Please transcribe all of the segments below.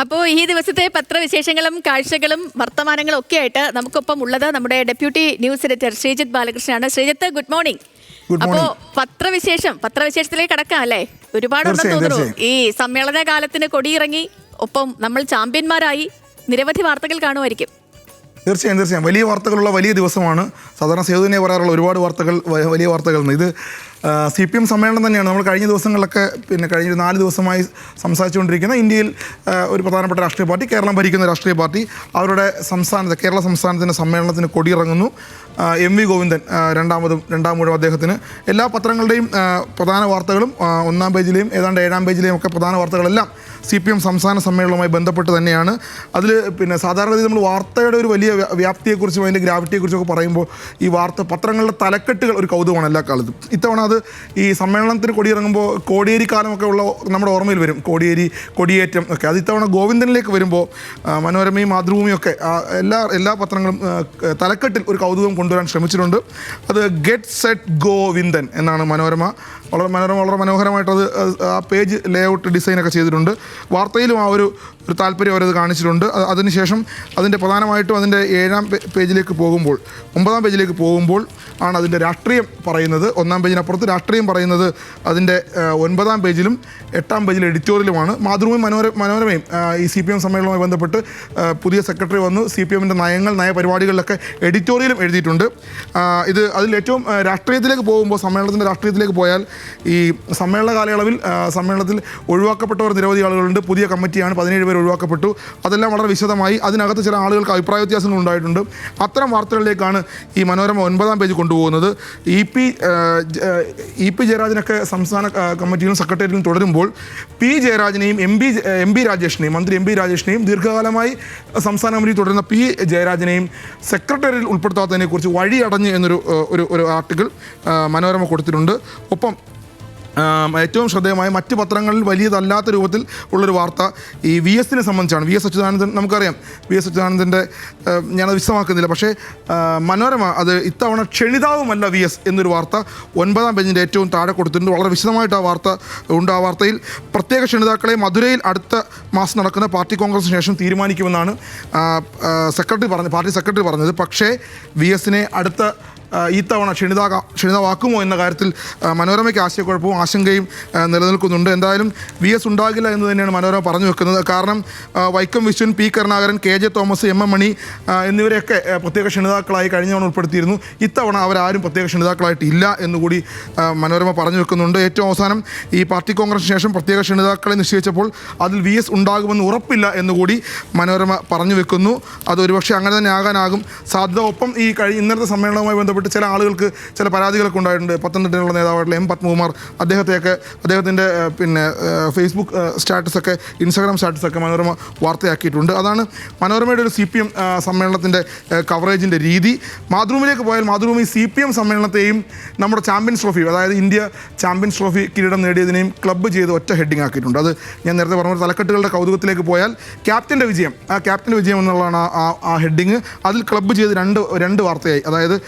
അപ്പോൾ ഈ ദിവസത്തെ പത്രവിശേഷങ്ങളും കാഴ്ചകളും വർത്തമാനങ്ങളും ഒക്കെ ആയിട്ട് നമുക്കൊപ്പം ഉള്ളത് നമ്മുടെ ഡെപ്യൂട്ടി ന്യൂസ് എഡിറ്റർ ശ്രീജിത്ത് ബാലകൃഷ്ണനാണ്. Sreejith, good morning. അപ്പോ പത്രവിശേഷത്തിലേക്ക് കടക്കാം അല്ലേ? ഒരുപാടുണ്ടെന്ന് തോന്നുന്നു. ഈ സമ്മേളന കാലത്തിന് കൊടിയിറങ്ങി, ഒപ്പം നമ്മൾ ചാമ്പ്യന്മാരായി, നിരവധി വാർത്തകൾ കാണുമായിരിക്കും. തീർച്ചയായും വലിയ വാർത്തകളുള്ള വലിയ ദിവസമാണ്. സാധാരണ സേതു തന്നെ പറയാറുള്ള ഒരുപാട് വാർത്തകൾ, വലിയ വാർത്തകൾ. ഇത് CPM സമ്മേളനം തന്നെയാണ്. നമ്മൾ കഴിഞ്ഞ ദിവസങ്ങളിലൊക്കെ കഴിഞ്ഞ 4 ദിവസമായി സംസാരിച്ചുകൊണ്ടിരിക്കുന്ന ഇന്ത്യയിൽ ഒരു പ്രധാനപ്പെട്ട രാഷ്ട്രീയ പാർട്ടി, കേരളം ഭരിക്കുന്ന രാഷ്ട്രീയ പാർട്ടി, അവരുടെ കേരള സംസ്ഥാനത്തിൻ്റെ സമ്മേളനത്തിന് കൊടിയിറങ്ങുന്നു. MV ഗോവിന്ദൻ രണ്ടാം ഊഴം അദ്ദേഹത്തിന്. എല്ലാ പത്രങ്ങളുടെയും പ്രധാന വാർത്തകളും 1-ാം പേജിലെയും ഏതാണ്ട് 7-ാം പേജിലെയും ഒക്കെ പ്രധാന വാർത്തകളെല്ലാം CPM സംസ്ഥാന സമ്മേളനവുമായി ബന്ധപ്പെട്ട് തന്നെയാണ്. അതിൽ സാധാരണ നമ്മൾ വാർത്തയുടെ ഒരു വലിയ വ്യാപ്തിയെക്കുറിച്ചും അതിൻ്റെ ഗ്രാവിറ്റിയെക്കുറിച്ചൊക്കെ പറയുമ്പോൾ ഈ പത്രങ്ങളുടെ തലക്കെട്ടുകൾ ഒരു കൗതുകമാണ് എല്ലാ കാലത്തും. ഇത്തവണ അത് ഈ സമ്മേളനത്തിന് കൊടിയിറങ്ങുമ്പോൾ കോടിയേരി കാലമൊക്കെ ഉള്ള നമ്മുടെ ഓർമ്മയിൽ വരും. കൊടിയേറ്റം ഒക്കെ. അത് ഇത്തവണ ഗോവിന്ദനിലേക്ക് വരുമ്പോൾ മനോരമയും മാതൃഭൂമിയും ഒക്കെ എല്ലാ പത്രങ്ങളും തലക്കെട്ടിൽ ഒരു കൗതുകം കൊണ്ടുവരാൻ ശ്രമിച്ചിട്ടുണ്ട്. അത് ഗെറ്റ് സെറ്റ് ഗോവിന്ദൻ എന്നാണ് വളരെ മനോഹരമായിട്ട് ആ പേജ് ലേഔട്ട് ഡിസൈനൊക്കെ ചെയ്തിട്ടുണ്ട്. വാർത്തയിലും ആ ഒരു താല്പര്യം അവരത് കാണിച്ചിട്ടുണ്ട്. അതിനുശേഷം അതിൻ്റെ പ്രധാനമായിട്ടും അതിൻ്റെ 7-ാം പേജിലേക്ക് പോകുമ്പോൾ 9-ാം പേജിലേക്ക് പോകുമ്പോൾ ആണ് അതിൻ്റെ രാഷ്ട്രീയം പറയുന്നത്. 1-ാം പേജിനപ്പുറത്ത് രാഷ്ട്രീയം പറയുന്നത് അതിൻ്റെ 9-ാം പേജിലും 8-ാം പേജിലും എഡിറ്റോറിയലുമാണ്. മാതൃഭൂമി മനോരമയും ഈ CPM സമ്മേളനവുമായി ബന്ധപ്പെട്ട് പുതിയ സെക്രട്ടറി വന്നു. CPMൻ്റെ നയപരിപാടികളിലൊക്കെ എഡിറ്റോറിയലും എഴുതിയിട്ടുണ്ട്. അതിൽ ഏറ്റവും രാഷ്ട്രീയത്തിലേക്ക് പോകുമ്പോൾ, സമ്മേളനത്തിൻ്റെ രാഷ്ട്രീയത്തിലേക്ക് പോയാൽ, ഈ സമ്മേളന കാലയളവിൽ സമ്മേളനത്തിൽ ഒഴിവാക്കപ്പെട്ടവർ നിരവധി ആളുകളുണ്ട്. പുതിയ കമ്മിറ്റിയാണ്, 17 പേർ ഒഴിവാക്കപ്പെട്ടു. അതെല്ലാം വളരെ വിശദമായി. അതിനകത്ത് ചില ആളുകൾക്ക് അഭിപ്രായ വ്യത്യാസങ്ങൾ ഉണ്ടായിട്ടുണ്ട്. അത്തരം വാർത്തകളിലേക്കാണ് ഈ മനോരമ 9-ാം പേജ് കൊണ്ടുപോകുന്നത്. ഇ പി ജയരാജനൊക്കെ സംസ്ഥാന കമ്മിറ്റിയിലും സെക്രട്ടേറിയറ്റിലും തുടരുമ്പോൾ ജയരാജനെയും മന്ത്രി എം പി രാജേഷിനെയും ദീർഘകാലമായി സംസ്ഥാന കമ്മിറ്റി തുടരുന്ന ജയരാജനെയും സെക്രട്ടേറിയറ്റിൽ ഉൾപ്പെടുത്താത്തതിനെക്കുറിച്ച് വഴിയടഞ്ഞ് എന്നൊരു ആർട്ടിക്കിൾ മനോരമ കൊടുത്തിട്ടുണ്ട്. ഒപ്പം ഏറ്റവും ശ്രദ്ധേയമായ മറ്റ് പത്രങ്ങളിൽ വലിയതല്ലാത്ത രൂപത്തിൽ ഉള്ളൊരു വാർത്ത ഈ VSനെ സംബന്ധിച്ചാണ്. VS അച്യുതാനന്ദൻ, നമുക്കറിയാം VS അച്യുതാനന്ദൻ്റെ, ഞാനത് വിശദമാക്കുന്നില്ല. പക്ഷേ മനോരമ അത് ഇത്തവണ ക്ഷണിതാവുമല്ല VS എന്നൊരു വാർത്ത 9-ാം പേജിൻ്റെ ഏറ്റവും താഴെ കൊടുത്തിട്ടുണ്ട്. വളരെ വിശദമായിട്ട് ആ വാർത്ത ഉണ്ട്. ആ വാർത്തയിൽ പ്രത്യേക ക്ഷണിതാക്കളെ മധുരയിൽ അടുത്ത മാസം നടക്കുന്ന പാർട്ടി കോൺഗ്രസിന് ശേഷം തീരുമാനിക്കുമെന്നാണ് പാർട്ടി സെക്രട്ടറി പറഞ്ഞത്. പക്ഷേ VSനെ അടുത്ത ഈ തവണ ക്ഷണിതാവാക്കുമോ എന്ന കാര്യത്തിൽ മനോരമയ്ക്ക് ആശയക്കുഴപ്പവും ആശങ്കയും നിലനിൽക്കുന്നുണ്ട്. എന്തായാലും VS ഉണ്ടാകില്ല എന്ന് തന്നെയാണ് മനോരമ പറഞ്ഞു വെക്കുന്നത്. കാരണം Vaikom Viswan, P Karunakaran, KJ Thomas, MM Mani എന്നിവരെയൊക്കെ പ്രത്യേക ക്ഷണിതാക്കളായി കഴിഞ്ഞ തവണ ഉൾപ്പെടുത്തിയിരുന്നു. ഇത്തവണ അവരാരും പ്രത്യേക ക്ഷണിതാക്കളായിട്ട് ഇല്ല എന്നുകൂടി മനോരമ പറഞ്ഞു വെക്കുന്നുണ്ട്. ഏറ്റവും അവസാനം ഈ പാർട്ടി കോൺഗ്രസിന് ശേഷം പ്രത്യേക ക്ഷണിതാക്കളെ നിശ്ചയിച്ചപ്പോൾ അതിൽ VS ഉണ്ടാകുമെന്ന് ഉറപ്പില്ല എന്നുകൂടി മനോരമ പറഞ്ഞു വെക്കുന്നു. അതൊരുപക്ഷെ അങ്ങനെ തന്നെ ആകാനാകും സാധ്യത. ഒപ്പം ഈ ഇന്നലത്തെ സമ്മേളനവുമായി ബന്ധപ്പെട്ട് ചില ആളുകൾക്ക് ചില പരാതികളൊക്കെ ഉണ്ടായിട്ടുണ്ട്. പത്തനംതിട്ടയിലുള്ള നേതാവായിട്ടുള്ള M പത്മകുമാർ, അദ്ദേഹത്തിൻ്റെ ഫേസ്ബുക്ക് സ്റ്റാറ്റസൊക്കെ, ഇൻസ്റ്റാഗ്രാം സ്റ്റാറ്റസൊക്കെ മനോരമ വാർത്തയാക്കിയിട്ടുണ്ട്. അതാണ് മനോരമയുടെ ഒരു CPM സമ്മേളനത്തിൻ്റെ കവറേജിൻ്റെ രീതി. മാതൃഭൂമിയിലേക്ക് പോയാൽ മാതൃഭൂമി CPM സമ്മേളനത്തെയും നമ്മുടെ ചാമ്പ്യൻസ് ട്രോഫി, അതായത് ഇന്ത്യ ചാമ്പ്യൻസ് ട്രോഫി കിരീടം നേടിയതിനെയും ക്ലബ്ബ് ചെയ്ത് ഒറ്റ ഹെഡിങ് ആക്കിയിട്ടുണ്ട്. അത് ഞാൻ നേരത്തെ പറഞ്ഞ തലക്കെട്ടുകളുടെ കൗതുകത്തിലേക്ക് പോയാൽ ക്യാപ്റ്റൻ്റെ വിജയം എന്നുള്ളതാണ് ആ ഹെഡിങ്. അതിൽ ക്ലബ്ബ് ചെയ്ത് രണ്ട് വാർത്തയായി. അതായത്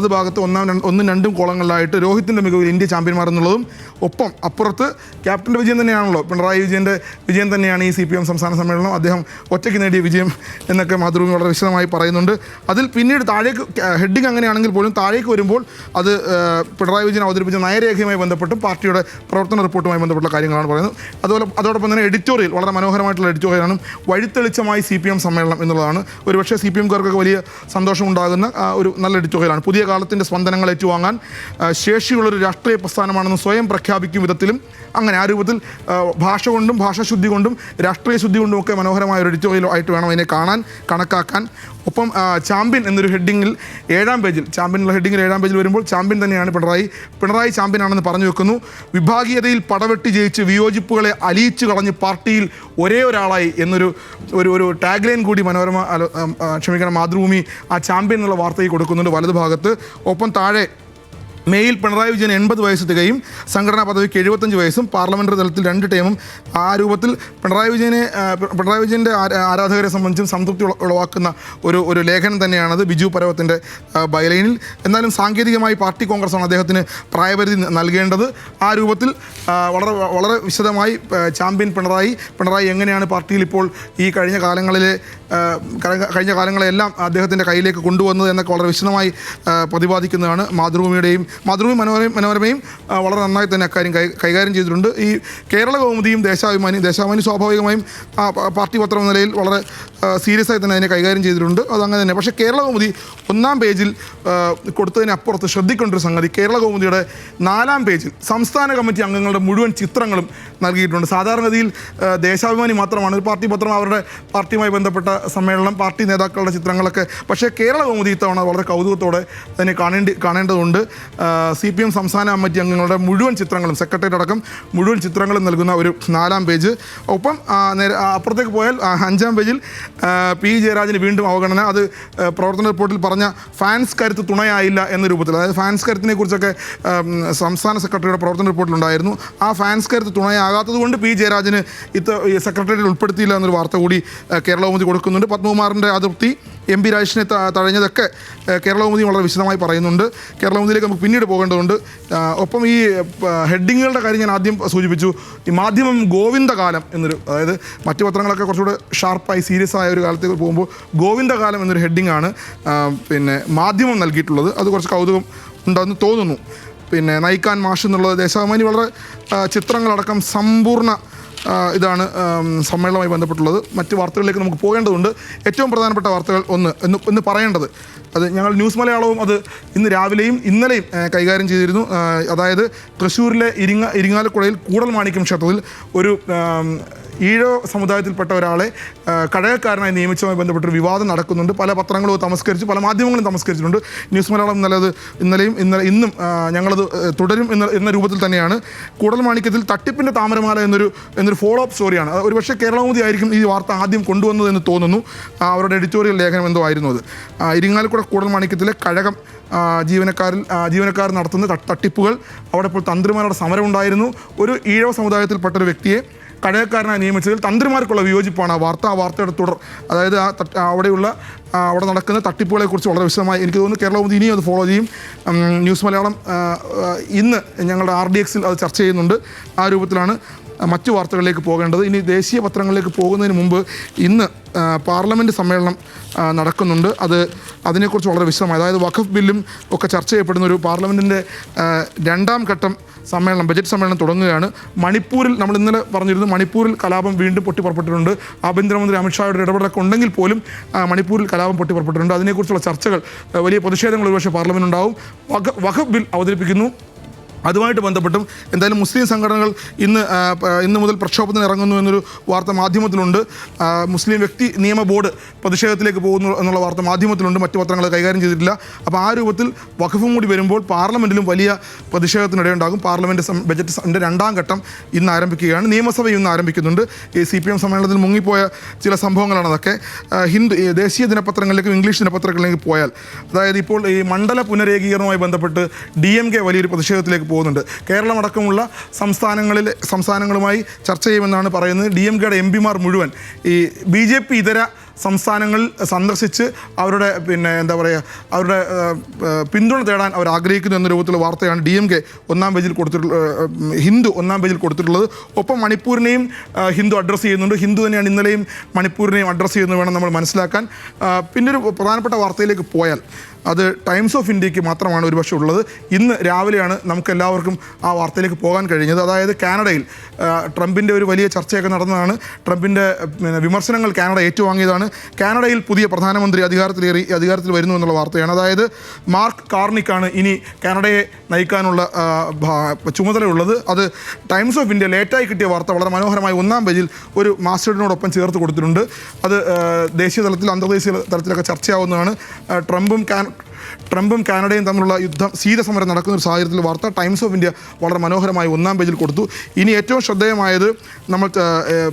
ഭാഗത്ത് 1-ഉം 2-ഉം കോളങ്ങളിലായിട്ട് രോഹിത്തിൻ്റെ മികവിൽ ഇന്ത്യ ചാമ്പ്യന്മാർ എന്നുള്ളതും, ഒപ്പം അപ്പുറത്ത് ക്യാപ്റ്റൻ്റെ വിജയം തന്നെയാണല്ലോ, പിണറായി വിജയൻ്റെ വിജയം തന്നെയാണ് ഈ CPM സംസ്ഥാന സമ്മേളനം, അദ്ദേഹം ഒറ്റയ്ക്ക് നേടിയ വിജയം എന്നൊക്കെ മാതൃഭൂമി വളരെ വിശദമായി പറയുന്നുണ്ട്. അതിൽ പിന്നീട് താഴേക്ക് ഹെഡിങ് അങ്ങനെയാണെങ്കിൽ പോലും താഴേക്ക് വരുമ്പോൾ അത് പിണറായി വിജയൻ അവതരിപ്പിച്ച നയരേഖയുമായി ബന്ധപ്പെട്ടും പാർട്ടിയുടെ പ്രവർത്തന റിപ്പോർട്ടുമായി ബന്ധപ്പെട്ട കാര്യങ്ങളാണ് പറയുന്നത്. അതോടൊപ്പം തന്നെ എഡിറ്റോറിയൽ, വളരെ മനോഹരമായിട്ടുള്ള എഡിറ്റോറിയലാണ്. വഴിത്തെളിച്ചമായി CPM സമ്മേളനം എന്നുള്ളതാണ്. ഒരുപക്ഷെ CPMകാർക്കൊക്കെ വലിയ സന്തോഷമുണ്ടാകുന്ന ഒരു നല്ല എഡിറ്റോറിയലാണ്. പുതിയ കാലത്തിൻ്റെ സ്പന്ദനങ്ങൾ ഏറ്റുവാങ്ങാൻ ശേഷിയുള്ളൊരു രാഷ്ട്രീയ പ്രസ്ഥാനമാണെന്ന് സ്വയം പ്രഖ്യാപിക്കും വിധത്തിലും, അങ്ങനെ ആ രൂപത്തിൽ ഭാഷ കൊണ്ടും ഭാഷാശുദ്ധി കൊണ്ടും രാഷ്ട്രീയ ശുദ്ധി കൊണ്ടും ഒക്കെ മനോഹരമായ ഒരു എഡിറ്റോറിയൽ ആയിട്ട് വേണം അതിനെ കണക്കാക്കാൻ. ഒപ്പം ചാമ്പ്യൻ എന്നൊരു ഹെഡിങ്ങിൽ 7-ാം പേജിൽ, ചാമ്പ്യനുള്ള ഹെഡിങ്ങിൽ 7-ാം പേജിൽ വരുമ്പോൾ ചാമ്പ്യൻ തന്നെയാണ് പിണറായി ചാമ്പ്യനാണെന്ന് പറഞ്ഞു വെക്കുന്നു. വിഭാഗീയതയിൽ പടവെട്ടി ജയിച്ച് വിയോജിപ്പുകളെ അലിയിച്ചു കളഞ്ഞ് പാർട്ടിയിൽ ഒരേ ഒരാളായി എന്നൊരു ടാഗ് ലൈൻ കൂടി മാതൃഭൂമി ആ ചാമ്പ്യൻ എന്നുള്ള വാർത്തയിൽ കൊടുക്കുന്നുണ്ട് വലതു ഭാഗത്ത്. ഒപ്പം താഴെ മേയിൽ പിണറായി വിജയൻ 80 വയസ്സ് തികയും, സംഘടനാ പദവിക്ക് 75 വയസ്സും, പാർലമെൻ്ററി തലത്തിൽ 2 ടേമും. ആ രൂപത്തിൽ പിണറായി വിജയൻ്റെ ആരാധകരെ സംബന്ധിച്ചും സംതൃപ്തി ഉളവാക്കുന്ന ഒരു ലേഖനം തന്നെയാണത് ബിജു പരവത്തിൻ്റെ ബൈലൈനിൽ. എന്നാലും സാങ്കേതികമായി പാർട്ടി കോൺഗ്രസ്സാണ് അദ്ദേഹത്തിന് പ്രായപരിധി നൽകേണ്ടത്. ആ രൂപത്തിൽ വളരെ വിശദമായി ചാമ്പ്യൻ പിണറായി എങ്ങനെയാണ് പാർട്ടിയിൽ ഇപ്പോൾ ഈ കഴിഞ്ഞ കാലങ്ങളെല്ലാം അദ്ദേഹത്തിൻ്റെ കയ്യിലേക്ക് കൊണ്ടുവന്നത് എന്നൊക്കെ വളരെ വിശദമായി പ്രതിപാദിക്കുന്നതാണ് മാതൃഭൂമി മനോരമയും വളരെ നന്നായി തന്നെ അക്കാര്യം കൈകാര്യം ചെയ്തിട്ടുണ്ട്. ഈ കേരള കൗമുദിയും ദേശാഭിമാനി സ്വാഭാവികമായും പാർട്ടി പത്രം എന്ന നിലയിൽ വളരെ സീരിയസ് ആയി തന്നെ അതിനെ കൈകാര്യം ചെയ്തിട്ടുണ്ട്. അതങ്ങനെ തന്നെ. പക്ഷേ കേരള കൗമുദി 1-ാം പേജിൽ കൊടുത്തതിനപ്പുറത്ത് ശ്രദ്ധിക്കേണ്ട ഒരു സംഗതി, കേരള കൗമുദിയുടെ 4-ാം പേജിൽ സംസ്ഥാന കമ്മിറ്റി അംഗങ്ങളുടെ മുഴുവൻ ചിത്രങ്ങളും നൽകിയിട്ടുണ്ട്. സാധാരണഗതിയിൽ ദേശാഭിമാനി മാത്രമാണ് ഒരു പാർട്ടി പത്രം, അവരുടെ പാർട്ടിയുമായി ബന്ധപ്പെട്ട സമ്മേളനം, പാർട്ടി നേതാക്കളുടെ ചിത്രങ്ങളൊക്കെ. പക്ഷേ കേരള കൗമുദി ഇത്തവണ വളരെ കൗതുകത്തോടെ അതിനെ കാണേണ്ടതുണ്ട്. CPM സംസ്ഥാന കമ്മിറ്റി അംഗങ്ങളുടെ മുഴുവൻ ചിത്രങ്ങളും, സെക്രട്ടേറിയറ്റ് അടക്കം മുഴുവൻ ചിത്രങ്ങളും നൽകുന്ന ഒരു 4-ാം പേജ്. ഒപ്പം അപ്പുറത്തേക്ക് പോയാൽ 5-ാം പേജിൽ പി ജയരാജന് വീണ്ടും അവഗണന. അത് പ്രവർത്തന റിപ്പോർട്ടിൽ പറഞ്ഞ ഫാൻസ് കരുത്ത് തുണയായില്ല എന്ന രൂപത്തിൽ, അതായത് ഫാൻസ് കരുത്തിനെ കുറിച്ചൊക്കെ സംസ്ഥാന സെക്രട്ടറിയുടെ പ്രവർത്തന റിപ്പോർട്ടിലുണ്ടായിരുന്നു. ആ ഫാൻസ് കരുത്ത് തുണയാകാത്തത് കൊണ്ട് പി ജയരാജന് സെക്രട്ടേറിയറ്റിൽ ഉൾപ്പെടുത്തിയില്ല എന്നൊരു വാർത്ത കൂടി കേരള കൗമുദി കൊടുക്കുന്നുണ്ട്. പത്മകുമാറിൻ്റെ അതൃപ്തി, MP രാജേഷിനെ തഴഞ്ഞതൊക്കെ കേരള കൗമുദി വളരെ വിശദമായി പറയുന്നുണ്ട്. കേരള കൗമുദിയിലേക്ക് നമുക്ക് പിന്നീട് പോകേണ്ടതുണ്ട്. ഒപ്പം ഈ ഹെഡിങ്ങുകളുടെ കാര്യം ഞാൻ ആദ്യം സൂചിപ്പിച്ചു. ഈ മാധ്യമം ഗോവിന്ദകാലം എന്നൊരു, അതായത് മറ്റു പത്രങ്ങളൊക്കെ കുറച്ചുകൂടെ ഷാർപ്പായി സീരിയസ് ആയ ഒരു കാലത്തേക്ക് പോകുമ്പോൾ ഗോവിന്ദകാലം എന്നൊരു ഹെഡിങ്ങാണ് മാധ്യമം നൽകിയിട്ടുള്ളത്. അത് കുറച്ച് കൗതുകം ഉണ്ടെന്ന് തോന്നുന്നു. നയിക്കാൻ മാഷ് എന്നുള്ളത് ദേശാഭിമാനി വളരെ ചിത്രങ്ങളടക്കം സമ്പൂർണ്ണ ഇതാണ് സമ്മേളനവുമായി ബന്ധപ്പെട്ടുള്ളത്. മറ്റ് വാർത്തകളിലേക്ക് നമുക്ക് പോകേണ്ടതുണ്ട്. ഏറ്റവും പ്രധാനപ്പെട്ട വാർത്തകൾ ഒന്ന് പറയേണ്ടത്, അത് ഞങ്ങൾ ന്യൂസ് മലയാളവും അത് ഇന്ന് രാവിലെയും ഇന്നലെയും കൈകാര്യം ചെയ്തിരുന്നു. അതായത് തൃശ്ശൂരിലെ ഇരിങ്ങാലക്കുടയിൽ കൂടൽമാണിക്യം ക്ഷേത്രത്തിൽ ഒരു ഈഴവ സമുദായത്തിൽപ്പെട്ട ഒരാളെ കഴകക്കാരനായി നിയമിച്ചതുമായി ബന്ധപ്പെട്ടൊരു വിവാദം നടക്കുന്നുണ്ട്. പല പത്രങ്ങളും തമസ്കരിച്ചു, പല മാധ്യമങ്ങളും തമസ്കരിച്ചിട്ടുണ്ട്. ന്യൂസ് മലയാളം ഇന്നും ഞങ്ങളത് തുടരും എന്ന രൂപത്തിൽ തന്നെയാണ്. കൂടൽമാണിക്യത്തിൽ തട്ടിപ്പിൻ്റെ താമരമാല എന്നൊരു ഫോളോ അപ്പ് സ്റ്റോറിയാണ്. ഒരുപക്ഷെ കേരള കൗമുദി ആയിരിക്കും ഈ വാർത്ത ആദ്യം കൊണ്ടുവന്നതെന്ന് തോന്നുന്നു. അവരുടെ എഡിറ്റോറിയൽ ലേഖനം എന്തോ ആയിരുന്നു അത്. ഇരിങ്ങാലക്കുട കൂടൽമാണിക്യത്തിലെ കഴകം ജീവനക്കാർ നടത്തുന്ന തട്ടിപ്പുകൾ, അവിടെ ഇപ്പോൾ തന്ത്രിമാരുടെ സമരമുണ്ടായിരുന്നു. ഒരു ഈഴവ സമുദായത്തിൽപ്പെട്ടൊരു വ്യക്തിയെ കഴകക്കാരനായി നിയമിച്ചതിൽ തന്ത്രിമാർക്കുള്ള വിയോജിപ്പാണ് ആ വാർത്തയുടെ തുടർ. അതായത് അവിടെ നടക്കുന്ന തട്ടിപ്പുകളെക്കുറിച്ച് വളരെ വിശദമായി എനിക്ക് തോന്നുന്നു കേരള കൗമുദി ഇനിയും അത് ഫോളോ ചെയ്യും. ന്യൂസ് മലയാളം ഇന്ന് ഞങ്ങളുടെ RDXൽ അത് ചർച്ച ചെയ്യുന്നുണ്ട്. ആ രൂപത്തിലാണ് മറ്റു വാർത്തകളിലേക്ക് പോകേണ്ടത്. ഇനി ദേശീയ പത്രങ്ങളിലേക്ക് പോകുന്നതിന് മുമ്പ് ഇന്ന് പാർലമെൻറ്റ് സമ്മേളനം നടക്കുന്നുണ്ട്. അതിനെക്കുറിച്ച് വളരെ വിശദമായി, അതായത് വഖഫ് ബില്ലും ഒക്കെ ചർച്ച ചെയ്യപ്പെടുന്ന ഒരു പാർലമെൻറ്റിൻ്റെ 2-ാം ഘട്ടം സമ്മേളനം, ബജറ്റ് സമ്മേളനം തുടങ്ങുകയാണ്. മണിപ്പൂരിൽ നമ്മൾ ഇന്നലെ പറഞ്ഞിരുന്നു, മണിപ്പൂരിൽ കലാപം വീണ്ടും പൊട്ടിപ്പുറപ്പെട്ടിട്ടുണ്ട്. ആഭ്യന്തരമന്ത്രി അമിത്ഷായുടെ ഇടപെടലൊക്കെ ഉണ്ടെങ്കിൽ പോലും മണിപ്പൂരിൽ കലാപം പൊട്ടിപ്പുറപ്പെട്ടിട്ടുണ്ട്. അതിനെക്കുറിച്ചുള്ള ചർച്ചകൾ, വലിയ പ്രതിഷേധങ്ങൾ ഒരുപക്ഷെ പാർലമെൻറ്റ് ഉണ്ടാവും. വഖഫ് ബിൽ അവതരിപ്പിക്കുന്നു. അതുമായിട്ട് ബന്ധപ്പെട്ടും എന്തായാലും മുസ്ലിം സംഘടനകൾ ഇന്ന് മുതൽ പ്രക്ഷോഭത്തിന് ഇറങ്ങുന്നു എന്നൊരു വാർത്ത മാധ്യമത്തിലുണ്ട്. മുസ്ലിം വ്യക്തി നിയമ ബോർഡ് പ്രതിഷേധത്തിലേക്ക് പോകുന്നു എന്നുള്ള വാർത്ത മാധ്യമത്തിലുണ്ട്. മറ്റു പത്രങ്ങൾ കൈകാര്യം ചെയ്തിട്ടില്ല. അപ്പോൾ ആ രൂപത്തിൽ വഖഫും കൂടി വരുമ്പോൾ പാർലമെൻറ്റിലും വലിയ പ്രതിഷേധത്തിനിടയുണ്ടാകും. പാർലമെൻറ്റ് ബജറ്റിൻ്റെ 2-ാം ഘട്ടം ഇന്ന് ആരംഭിക്കുകയാണ്. നിയമസഭയും ഇന്ന് ആരംഭിക്കുന്നുണ്ട്. ഈ CPM സമ്മേളനത്തിൽ മുങ്ങിപ്പോയ ചില സംഭവങ്ങളാണ് അതൊക്കെ. ദേശീയ ദിനപത്രങ്ങളിലേക്കും ഇംഗ്ലീഷ് ദിനപത്രങ്ങളിലേക്ക് പോയാൽ, അതായത് ഇപ്പോൾ ഈ മണ്ഡല പുനരേകീകരണവുമായി ബന്ധപ്പെട്ട് DMK വലിയൊരു പ്രതിഷേധത്തിലേക്ക് പോകുന്നുണ്ട്. കേരളമടക്കമുള്ള സംസ്ഥാനങ്ങളുമായി ചർച്ച ചെയ്യുമെന്നാണ് പറയുന്നത്. DMKയുടെ MP-മാർ മുഴുവൻ ഈ BJP ഇതര സംസ്ഥാനങ്ങൾ സന്ദർശിച്ച് അവരുടെ അവരുടെ പിന്തുണ തേടാൻ അവർ ആഗ്രഹിക്കുന്നു എന്ന രൂപത്തിലുള്ള വാർത്തയാണ് DMK 1-ാം പേജിൽ ഹിന്ദു 1-ാം പേജിൽ കൊടുത്തിട്ടുള്ളത്. ഒപ്പം മണിപ്പൂരിനെയും ഹിന്ദു അഡ്രസ്സ് ചെയ്യുന്നുണ്ട്. ഹിന്ദു തന്നെയാണ് ഇന്നലെയും മണിപ്പൂരിനെയും അഡ്രസ്സ് ചെയ്യുന്നത് വേണം നമ്മൾ മനസ്സിലാക്കാൻ. പിന്നൊരു പ്രധാനപ്പെട്ട വാർത്തയിലേക്ക് പോയാൽ അത് ടൈംസ് ഓഫ് ഇന്ത്യക്ക് മാത്രമാണ് ഒരുപക്ഷെ ഉള്ളത്. ഇന്ന് രാവിലെയാണ് നമുക്ക് എല്ലാവർക്കും ആ വാർത്തയിലേക്ക് പോകാൻ കഴിഞ്ഞത്. അതായത് കാനഡയിൽ ട്രംപിൻ്റെ ഒരു വലിയ ചർച്ചയൊക്കെ നടന്നതാണ്. ട്രംപിൻ്റെ വിമർശനങ്ങൾ കാനഡ ഏറ്റുവാങ്ങിയതാണ്. കാനഡയിൽ പുതിയ പ്രധാനമന്ത്രി അധികാരത്തിൽ വരുന്നു എന്നുള്ള വാർത്തയാണ്. അതായത് മാർക്ക് കാർണിക്കാണ് ഇനി കാനഡയെ നയിക്കാനുള്ള ചുമതലയുള്ളത്. അത് ടൈംസ് ഓഫ് ഇന്ത്യ ലേറ്റായി കിട്ടിയ വാർത്ത വളരെ മനോഹരമായി 1-ാം പേജിൽ ഒരു മാസ്റ്റേഡിനോടൊപ്പം ചേർത്ത് കൊടുത്തിട്ടുണ്ട്. അത് ദേശീയ തലത്തിൽ അന്തർദേശീയ തലത്തിലൊക്കെ ചർച്ചയാവുന്നതാണ്. ട്രംപും കാനഡയും തമ്മിലുള്ള യുദ്ധം ശീതസമരം നടക്കുന്ന ഒരു സാഹചര്യത്തിൽ വാർത്ത ടൈംസ് ഓഫ് ഇന്ത്യ വളരെ മനോഹരമായി 1-ാം പേജിൽ കൊടുത്തു. ഇനി ഏറ്റവും ശ്രദ്ധേയമായത് നമ്മൾ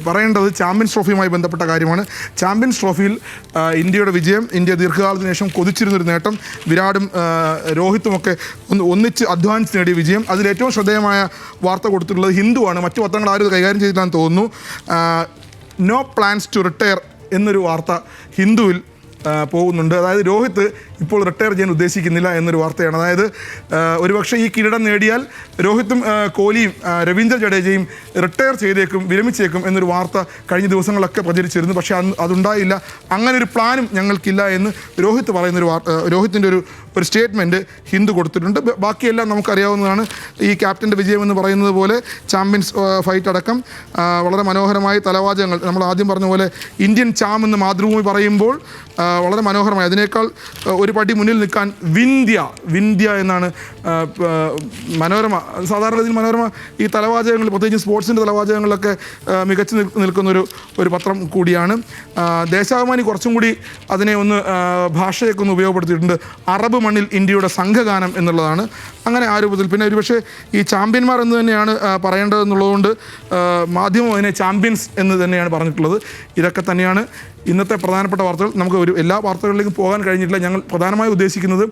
പറയേണ്ടത് ചാമ്പ്യൻസ് ട്രോഫിയുമായി ബന്ധപ്പെട്ട കാര്യമാണ്. ചാമ്പ്യൻസ് ട്രോഫിയിൽ ഇന്ത്യയുടെ വിജയം, ഇന്ത്യ ദീർഘകാലത്തിന് ശേഷം കൊതിച്ചിരുന്നൊരു നേട്ടം, വിരാടും രോഹിത്തുമൊക്കെ ഒന്നിച്ച് അധ്വാനിച്ച് നേടിയ വിജയം. അതിലേറ്റവും ശ്രദ്ധേയമായ വാർത്ത കൊടുത്തിട്ടുള്ളത് ഹിന്ദുവാണ്. മറ്റു പത്രങ്ങൾ ആരും കൈകാര്യം ചെയ്തിട്ടാണെന്ന് തോന്നുന്നു. നോ പ്ലാൻസ് ടു റിട്ടയർ എന്നൊരു വാർത്ത ഹിന്ദുവിൽ പോകുന്നുണ്ട്. അതായത് രോഹിത് ഇപ്പോൾ റിട്ടയർ ചെയ്യാൻ ഉദ്ദേശിക്കുന്നില്ല എന്നൊരു വാർത്തയാണ്. അതായത് ഒരുപക്ഷെ ഈ കിരീടം നേടിയാൽ രോഹിത്തും കോഹ്ലിയും രവീന്ദ്ര ജഡേജയും റിട്ടയർ ചെയ്തേക്കും, വിരമിച്ചേക്കും എന്നൊരു വാർത്ത കഴിഞ്ഞ ദിവസങ്ങളൊക്കെ പ്രചരിച്ചിരുന്നു. പക്ഷേ അതുണ്ടായില്ല. അങ്ങനെ ഒരു പ്ലാനും ഞങ്ങൾക്കില്ല എന്ന് രോഹിത് പറയുന്നൊരു രോഹിത്തിൻ്റെ ഒരു സ്റ്റേറ്റ്മെൻറ്റ് ഹിന്ദു കൊടുത്തിട്ടുണ്ട്. ബാക്കിയെല്ലാം നമുക്കറിയാവുന്നതാണ്. ഈ ക്യാപ്റ്റൻ്റെ വിജയം എന്ന് പറയുന്നത് പോലെ ചാമ്പ്യൻസ് ഫൈറ്റ് അടക്കം വളരെ മനോഹരമായ തലവാചകങ്ങൾ. നമ്മൾ ആദ്യം പറഞ്ഞ പോലെ ഇന്ത്യൻ ചാം എന്ന് മാതൃഭൂമി പറയുമ്പോൾ വളരെ മനോഹരമായി അതിനേക്കാൾ ഒരു പടി മുന്നിൽ നിൽക്കാൻ വിന്ധ്യ എന്നാണ് മനോരമ. സാധാരണ രീതിയിൽ മനോരമ ഈ തലവാചകങ്ങൾ, പ്രത്യേകിച്ച് സ്പോർട്സിൻ്റെ തലവാചകങ്ങളിലൊക്കെ മികച്ചു നിൽക്കുന്നൊരു പത്രം കൂടിയാണ്. ദേശാഭിമാനി കുറച്ചും കൂടി അതിനെ ഒന്ന് ഭാഷയൊക്കെ ഒന്ന് ഉപയോഗപ്പെടുത്തിയിട്ടുണ്ട്. അറബ് മണ്ണിൽ ഇന്ത്യയുടെ സംഘഗാനം എന്നുള്ളതാണ്. അങ്ങനെ ആ രൂപത്തിൽ. പിന്നെ ഒരുപക്ഷെ ഈ ചാമ്പ്യന്മാർ എന്ന് തന്നെയാണ് പറയേണ്ടതെന്നുള്ളതുകൊണ്ട് മാധ്യമം അതിനെ ചാമ്പ്യൻസ് എന്ന് തന്നെയാണ് പറഞ്ഞിട്ടുള്ളത്. ഇതൊക്കെ തന്നെയാണ് ഇന്നത്തെ പ്രധാനപ്പെട്ട വാർത്തകൾ. നമുക്ക് എല്ലാ വാർത്തകളിലേക്കും പോകാൻ കഴിഞ്ഞിട്ടില്ല. ഞങ്ങൾ പ്രധാനമായി ഉദ്ദേശിക്കുന്നത്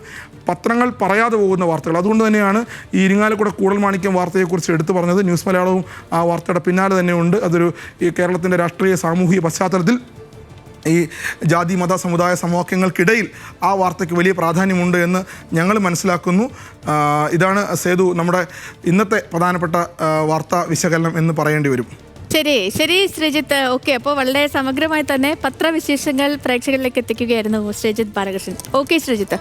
പത്രങ്ങൾ പറയാതെ പോകുന്ന വാർത്തകൾ. അതുകൊണ്ട് തന്നെയാണ് ഈ ഇരിങ്ങാലക്കുട കൂടൽമാണിക്യം വാർത്തയെക്കുറിച്ച് എടുത്തു പറഞ്ഞത്. ന്യൂസ് മലയാളവും ആ വാർത്തയുടെ പിന്നാലെ തന്നെ ഉണ്ട്. അതൊരു ഈ കേരളത്തിൻ്റെ രാഷ്ട്രീയ സാമൂഹിക പശ്ചാത്തലത്തിൽ ഈ ജാതി മത സമുദായ സമവാക്യങ്ങൾക്കിടയിൽ ആ വാർത്തയ്ക്ക് വലിയ പ്രാധാന്യമുണ്ട് എന്ന് ഞങ്ങൾ മനസ്സിലാക്കുന്നു. ഇതാണ് സേതു നമ്മുടെ ഇന്നത്തെ പ്രധാനപ്പെട്ട വാർത്താ വിശകലനം എന്ന് പറയേണ്ടി വരും. ശരി ശ്രീജിത്ത്. ഓക്കെ, അപ്പോൾ വളരെ സമഗ്രമായി തന്നെ പത്രവിശേഷങ്ങൾ പ്രേക്ഷകരിലേക്ക് എത്തിക്കുകയായിരുന്നു ശ്രീജിത്ത് ബാലകൃഷ്ണൻ. ഓക്കെ ശ്രീജിത്ത്.